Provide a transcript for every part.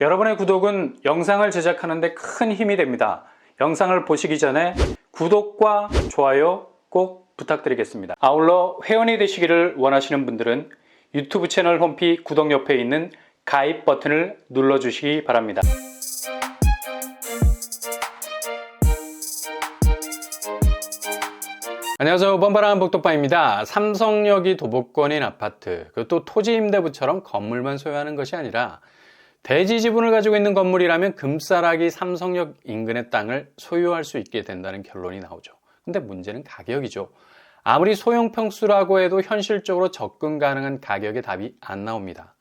여러분의 구독은 영상을 제작하는 데 큰 힘이 됩니다. 영상을 보시기 전에 구독과 좋아요 꼭 부탁드리겠습니다. 아울러 회원이 되시기를 원하시는 분들은 유튜브 채널 홈피 구독 옆에 있는 가입 버튼을 눌러주시기 바랍니다. 안녕하세요. 뻔뻔한 복덕방입니다. 삼성역이 도보권인 아파트, 그것도 토지임대부처럼 건물만 소유하는 것이 아니라 대지 지분을 가지고 있는 건물이라면 금싸라기 삼성역 인근의 땅을 소유할 수 있게 된다는 결론이 나오죠. 근데 문제는 가격이죠. 아무리 소형평수라고 해도 현실적으로 접근 가능한 가격의 답이 안 나옵니다.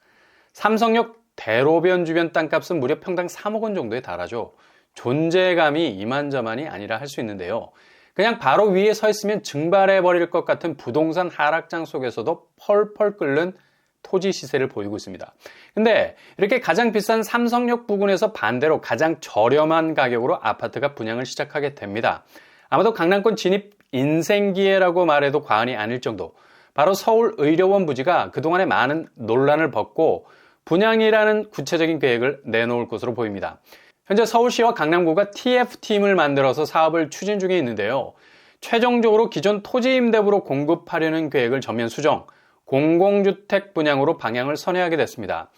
삼성역 대로변 주변 땅값은 무려 평당 3억 원 정도에 달하죠. 존재감이 이만저만이 아니라 할 수 있는데요. 그냥 바로 위에 서 있으면 증발해버릴 것 같은 부동산 하락장 속에서도 펄펄 끓는 토지 시세를 보이고 있습니다. 근데 이렇게 가장 비싼 삼성역 부근에서 반대로 가장 저렴한 가격으로 아파트가 분양을 시작하게 됩니다. 아마도 강남권 진입 인생기회라고 말해도 과언이 아닐 정도, 바로 서울의료원 부지가 그동안의 많은 논란을 벗고 분양이라는 구체적인 계획을 내놓을 것으로 보입니다. 현재 서울시와 강남구가 TF팀을 만들어서 사업을 추진 중에 있는데요. 최종적으로 기존 토지임대부로 공급하려는 계획을 전면 수정, 공공주택 분양으로 방향을 선회하게 됐습니다.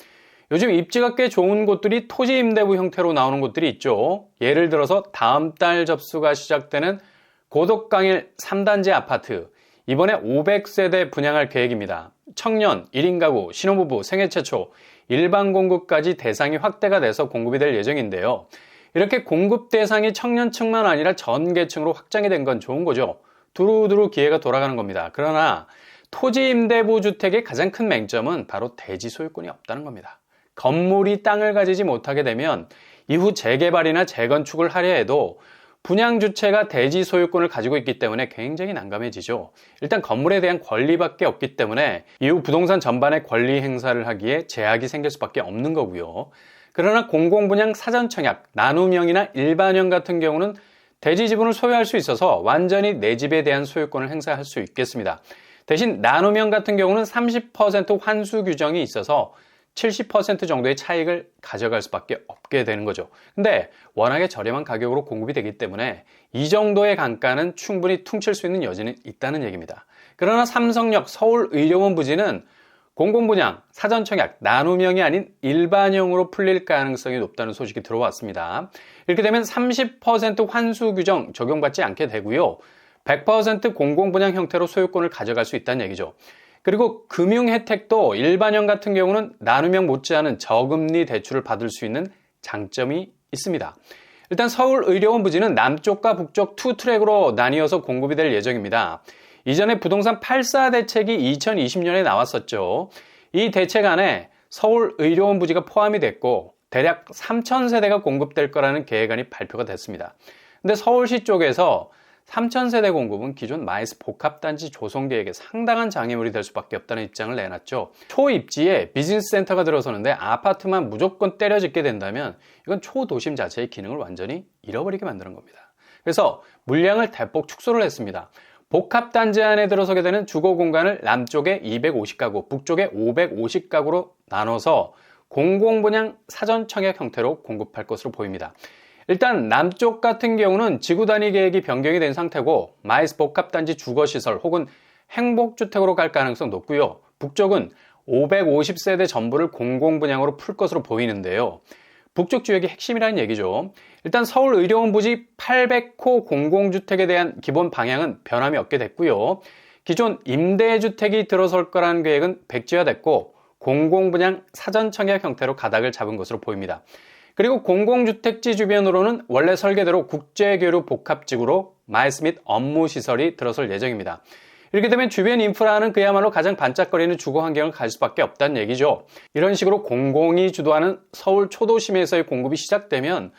요즘 입지가 꽤 좋은 곳들이 토지임대부 형태로 나오는 곳들이 있죠. 예를 들어서 다음 달 접수가 시작되는 고덕강일 3단지 아파트, 이번에 500세대 분양할 계획입니다. 청년, 1인 가구, 신혼부부, 생애 최초, 일반 공급까지 대상이 확대가 돼서 공급이 될 예정인데요. 이렇게 공급 대상이 청년층만 아니라 전 계층으로 확장이 된 건 좋은 거죠. 두루두루 기회가 돌아가는 겁니다. 그러나 토지 임대부 주택의 가장 큰 맹점은 바로 대지 소유권이 없다는 겁니다. 건물이 땅을 가지지 못하게 되면 이후 재개발이나 재건축을 하려 해도 분양 주체가 대지 소유권을 가지고 있기 때문에 굉장히 난감해지죠. 일단 건물에 대한 권리밖에 없기 때문에 이후 부동산 전반의 권리 행사를 하기에 제약이 생길 수밖에 없는 거고요. 그러나 공공분양 사전청약, 나눔형이나 일반형 같은 경우는 대지 지분을 소유할 수 있어서 완전히 내 집에 대한 소유권을 행사할 수 있겠습니다. 대신 나눔형 같은 경우는 30% 환수 규정이 있어서 70% 정도의 차익을 가져갈 수밖에 없게 되는 거죠. 근데 워낙에 저렴한 가격으로 공급이 되기 때문에 이 정도의 강가는 충분히 퉁칠 수 있는 여지는 있다는 얘기입니다. 그러나 삼성역 서울의료원 부지는 공공분양, 사전청약, 나눔형이 아닌 일반형으로 풀릴 가능성이 높다는 소식이 들어왔습니다. 이렇게 되면 30% 환수 규정 적용받지 않게 되고요. 100% 공공분양 형태로 소유권을 가져갈 수 있다는 얘기죠. 그리고 금융 혜택도 일반형 같은 경우는 나눔형 못지않은 저금리 대출을 받을 수 있는 장점이 있습니다. 일단 서울의료원 부지는 남쪽과 북쪽 투 트랙으로 나뉘어서 공급이 될 예정입니다. 이전에 부동산 8.4 대책이 2020년에 나왔었죠. 이 대책 안에 서울의료원 부지가 포함이 됐고 대략 3,000세대가 공급될 거라는 계획안이 발표가 됐습니다. 근데 서울시 쪽에서 3,000세대 공급은 기존 마이스 복합단지 조성 계획에 상당한 장애물이 될 수밖에 없다는 입장을 내놨죠. 초입지에 비즈니스 센터가 들어서는데 아파트만 무조건 때려짓게 된다면 이건 초도심 자체의 기능을 완전히 잃어버리게 만드는 겁니다. 그래서 물량을 대폭 축소를 했습니다. 복합단지 안에 들어서게 되는 주거 공간을 남쪽에 250가구, 북쪽에 550가구로 나눠서 공공분양 사전청약 형태로 공급할 것으로 보입니다. 일단 남쪽 같은 경우는 지구 단위 계획이 변경이 된 상태고 마이스 복합단지 주거시설 혹은 행복주택으로 갈 가능성 높고요. 북쪽은 550세대 전부를 공공분양으로 풀 것으로 보이는데요. 북쪽 지역이 핵심이라는 얘기죠. 일단 서울의료원 부지 800호 공공주택에 대한 기본 방향은 변함이 없게 됐고요. 기존 임대주택이 들어설 거라는 계획은 백지화됐고 공공분양 사전청약 형태로 가닥을 잡은 것으로 보입니다. 그리고 공공주택지 주변으로는 원래 설계대로 국제교류 복합지구로 마이스 및 업무시설이 들어설 예정입니다. 이렇게 되면 주변 인프라는 그야말로 가장 반짝거리는 주거 환경을 갈 수밖에 없다는 얘기죠. 이런 식으로 공공이 주도하는 서울 초도심에서의 공급이 시작되면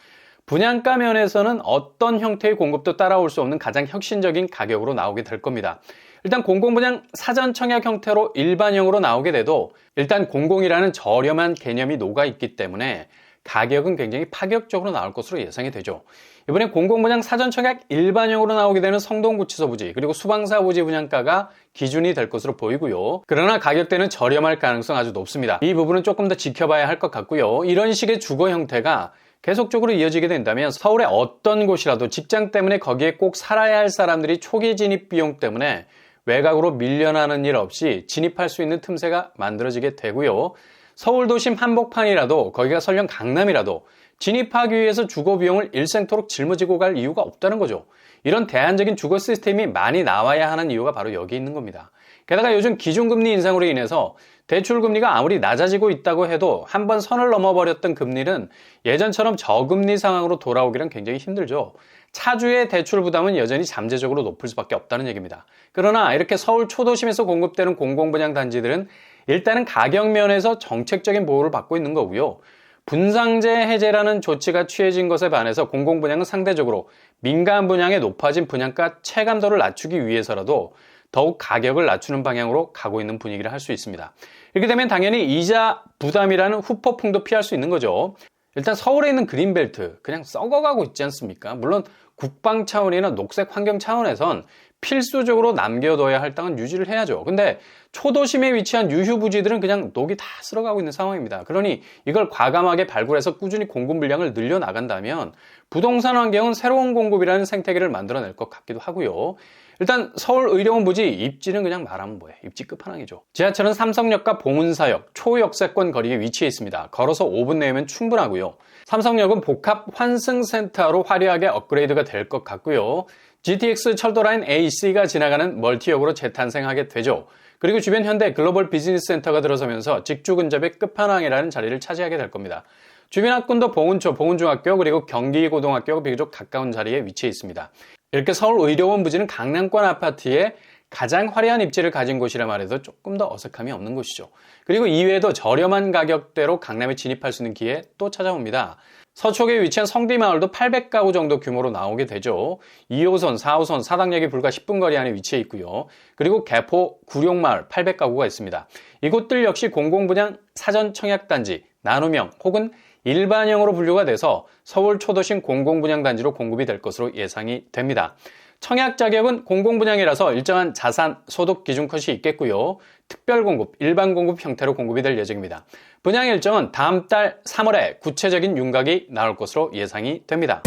분양가 면에서는 어떤 형태의 공급도 따라올 수 없는 가장 혁신적인 가격으로 나오게 될 겁니다. 일단 공공분양 사전청약 형태로 일반형으로 나오게 돼도 일단 공공이라는 저렴한 개념이 녹아있기 때문에 가격은 굉장히 파격적으로 나올 것으로 예상이 되죠. 이번에 공공분양 사전청약 일반형으로 나오게 되는 성동구치소 부지 그리고 수방사 부지 분양가가 기준이 될 것으로 보이고요. 그러나 가격대는 저렴할 가능성 아주 높습니다. 이 부분은 조금 더 지켜봐야 할 것 같고요. 이런 식의 주거 형태가 계속적으로 이어지게 된다면 서울의 어떤 곳이라도 직장 때문에 거기에 꼭 살아야 할 사람들이 초기 진입 비용 때문에 외곽으로 밀려나는 일 없이 진입할 수 있는 틈새가 만들어지게 되고요. 서울 도심 한복판이라도 거기가 설령 강남이라도 진입하기 위해서 주거 비용을 일생토록 짊어지고 갈 이유가 없다는 거죠. 이런 대안적인 주거 시스템이 많이 나와야 하는 이유가 바로 여기 있는 겁니다. 게다가 요즘 기준금리 인상으로 인해서 대출금리가 아무리 낮아지고 있다고 해도 한번 선을 넘어버렸던 금리는 예전처럼 저금리 상황으로 돌아오기는 굉장히 힘들죠. 차주의 대출 부담은 여전히 잠재적으로 높을 수밖에 없다는 얘기입니다. 그러나 이렇게 서울 초도심에서 공급되는 공공분양 단지들은 일단은 가격 면에서 정책적인 보호를 받고 있는 거고요. 분상제 해제라는 조치가 취해진 것에 반해서 공공분양은 상대적으로 민간 분양의 높아진 분양가 체감도를 낮추기 위해서라도 더욱 가격을 낮추는 방향으로 가고 있는 분위기를 할 수 있습니다. 이렇게 되면 당연히 이자 부담이라는 후폭풍도 피할 수 있는 거죠. 일단 서울에 있는 그린벨트 그냥 썩어가고 있지 않습니까? 물론 국방 차원이나 녹색 환경 차원에선 필수적으로 남겨둬야 할 땅은 유지를 해야죠. 근데 초도심에 위치한 유휴부지들은 그냥 녹이 다 쓸어가고 있는 상황입니다. 그러니 이걸 과감하게 발굴해서 꾸준히 공급 물량을 늘려나간다면 부동산 환경은 새로운 공급이라는 생태계를 만들어낼 것 같기도 하고요. 일단 서울의료원 부지 입지는 그냥 말하면 뭐해, 입지 끝판왕이죠. 지하철은 삼성역과 봉은사역, 초역세권 거리에 위치해 있습니다. 걸어서 5분 내면 충분하고요. 삼성역은 복합 환승센터로 화려하게 업그레이드가 될 것 같고요. GTX 철도라인 AC가 지나가는 멀티역으로 재탄생하게 되죠. 그리고 주변 현대 글로벌 비즈니스 센터가 들어서면서 직주 근접의 끝판왕이라는 자리를 차지하게 될 겁니다. 주변 학군도 봉은초, 봉은중학교 그리고 경기고등학교가 비교적 가까운 자리에 위치해 있습니다. 이렇게 서울의료원 부지는 강남권 아파트에 가장 화려한 입지를 가진 곳이라 말해도 조금 더 어색함이 없는 곳이죠. 그리고 이외에도 저렴한 가격대로 강남에 진입할 수 있는 기회 또 찾아옵니다. 서초구에 위치한 성디마을도 800가구 정도 규모로 나오게 되죠. 2호선, 4호선, 사당역이 불과 10분 거리 안에 위치해 있고요. 그리고 개포 구룡마을 800가구가 있습니다. 이곳들 역시 공공분양 사전 청약단지, 나눔형 혹은 일반형으로 분류가 돼서 서울 초도심 공공분양단지로 공급이 될 것으로 예상이 됩니다. 청약 자격은 공공분양이라서 일정한 자산, 소득 기준 컷이 있겠고요. 특별 공급, 일반 공급 형태로 공급이 될 예정입니다. 분양 일정은 다음 달 3월에 구체적인 윤곽이 나올 것으로 예상이 됩니다.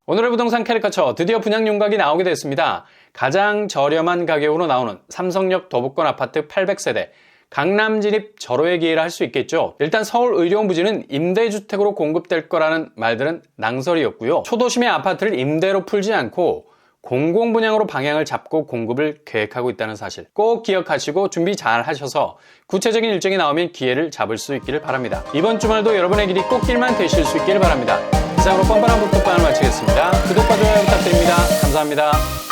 오늘의 부동산 캐리커처 드디어 분양 윤곽이 나오게 됐습니다. 가장 저렴한 가격으로 나오는 삼성역 도북권 아파트 800세대 강남 진입 절호의 기회를 할 수 있겠죠. 일단 서울의료원 부지는 임대주택으로 공급될 거라는 말들은 낭설이었고요. 초도심의 아파트를 임대로 풀지 않고 공공분양으로 방향을 잡고 공급을 계획하고 있다는 사실 꼭 기억하시고 준비 잘 하셔서 구체적인 일정이 나오면 기회를 잡을 수 있기를 바랍니다. 이번 주말도 여러분의 길이 꽃길만 되실 수 있기를 바랍니다. 이상으로 뻔뻔한 북토방을 마치겠습니다. 구독과 좋아요 부탁드립니다. 감사합니다.